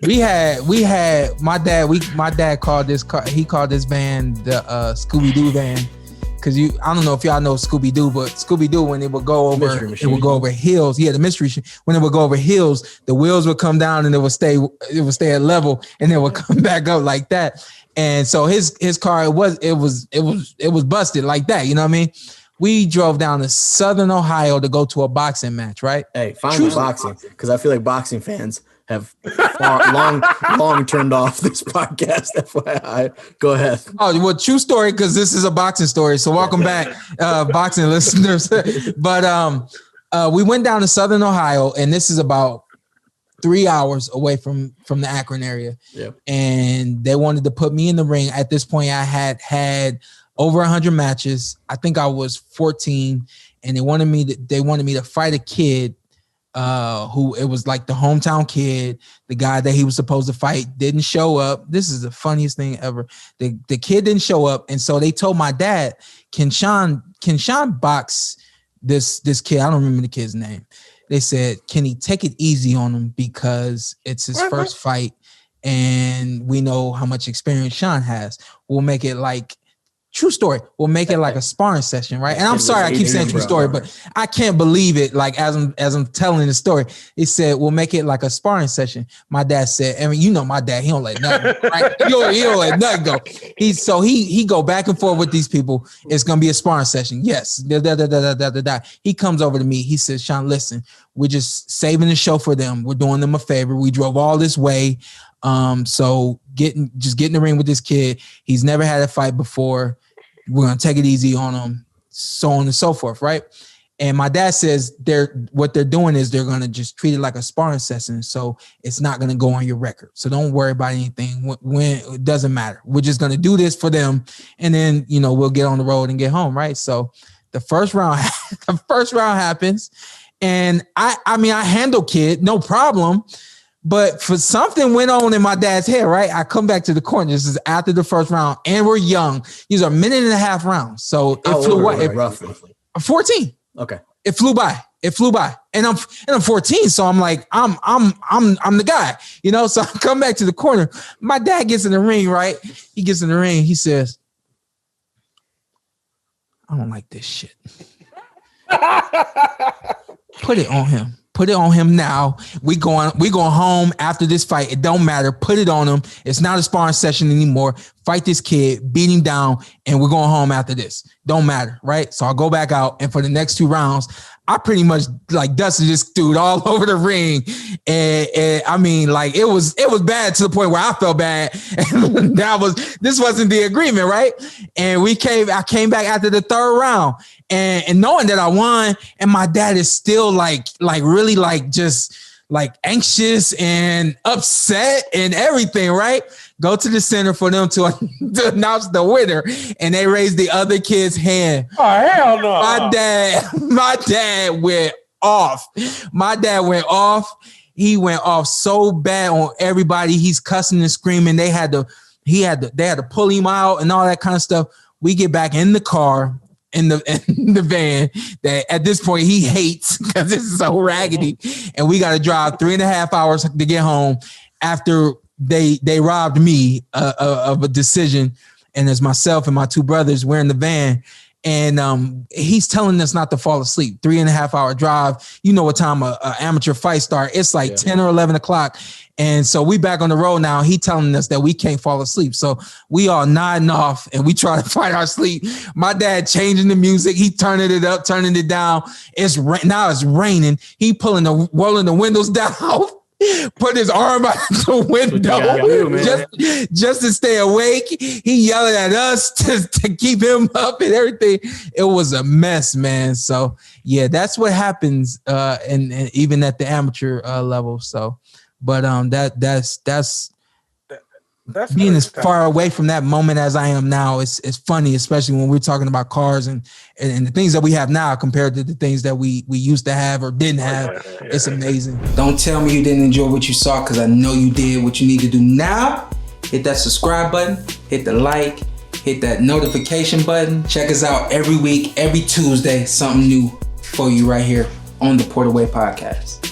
We had my dad called this car. He called this van the Scooby Doo van. Cause I don't know if y'all know Scooby Doo, but Scooby Doo, when it would go over, it would go over hills. Yeah, the mystery. When it would go over hills, the wheels would come down and it would stay at level, and it would come back up like that. And so his car, it was busted like that. You know what I mean? We drove down to Southern Ohio to go to a boxing match, right? Hey, finally boxing, because I feel like boxing fans have long turned off this podcast. FYI, go ahead. Oh, well, true story, because this is a boxing story. So welcome back, boxing listeners. But we went down to Southern Ohio, and this is about 3 hours away from the Akron area. Yep. And they wanted to put me in the ring. At this point, I had over 100 matches. I think I was 14, and they wanted me to fight a kid. Who it was like the hometown kid, the guy that he was supposed to fight didn't show up. This is the funniest thing ever. The kid didn't show up, and so they told my dad, "Can Shawn box this kid?" I don't remember the kid's name. They said, "Can he take it easy on him because it's his first fight, and we know how much experience Shawn has. We'll make it like." True story. We'll make it like a sparring session, right? And I'm sorry I keep saying true story, but I can't believe it. Like as I'm telling the story, he said we'll make it like a sparring session. My dad said, I mean, you know my dad, he don't let nothing go, right? He don't let nothing go. He go back and forth with these people. It's gonna be a sparring session. Yes. He comes over to me. He says, "Shawn, listen, we're just saving the show for them. We're doing them a favor. We drove all this way. So get in the ring with this kid. He's never had a fight before. We're going to take it easy on him," so on and so forth, right? And my dad says what they're doing is they're going to just treat it like a sparring session, so it's not going to go on your record. So don't worry about anything. When it doesn't matter. We're just going to do this for them, and then we'll get on the road and get home, right? So the first round happens, and I handle kid, no problem. But for something went on in my dad's head, right? I come back to the corner. This is after the first round, and we're young. These are 1.5-minute rounds. So it flew by. Roughly. 14. Okay. It flew by. And I'm 14. So I'm like, I'm the guy, So I come back to the corner. My dad gets in the ring, right? He gets in the ring. He says, "I don't like this shit. Put it on him. Put it on him now. We going home after this fight. It don't matter. Put it on him. It's not a sparring session anymore. Fight this kid, beat him down, and we're going home after this. Don't matter, right?" So I'll go back out, and for the next 2 rounds, I pretty much like dusted this dude all over the ring, and I mean, like it was bad to the point where I felt bad. And this wasn't the agreement, right? And I came back after the 3rd round, and knowing that I won, and my dad is still like really like just like anxious and upset and everything, right? Go to the center for them to announce the winner, and they raise the other kid's hand. Oh, hell no. My dad went off. He went off so bad on everybody. He's cussing and screaming. They had to pull him out and all that kind of stuff. We get back in the car, in the van that at this point he hates because this is so raggedy, and we got to drive 3.5 hours to get home after they robbed me of a decision. And as myself and my 2 brothers, we're in the van, and he's telling us not to fall asleep. 3.5 hour drive. You know what time a amateur fight start? It's like 10 or 11 o'clock. And so we back on the road now. He telling us that we can't fall asleep. So we all nodding off, and we try to fight our sleep. My dad changing the music. He turning it up, turning it down. Now it's raining. He rolling the windows down. Put his arm out the window just to stay awake. He yelling at us to keep him up and everything. It was a mess, man. So yeah, that's what happens, and even at the amateur level. So, but that's being as far away from that moment as I am now. It's funny, especially when we're talking about cars and the things that we have now compared to the things that we used to have or didn't have. It's amazing. Don't tell me you didn't enjoy what you saw, because I know you did. What you need to do now, hit that subscribe button, hit the like, hit that notification button. Check us out every week, every Tuesday, something new for you right here on the Porter Way Podcast.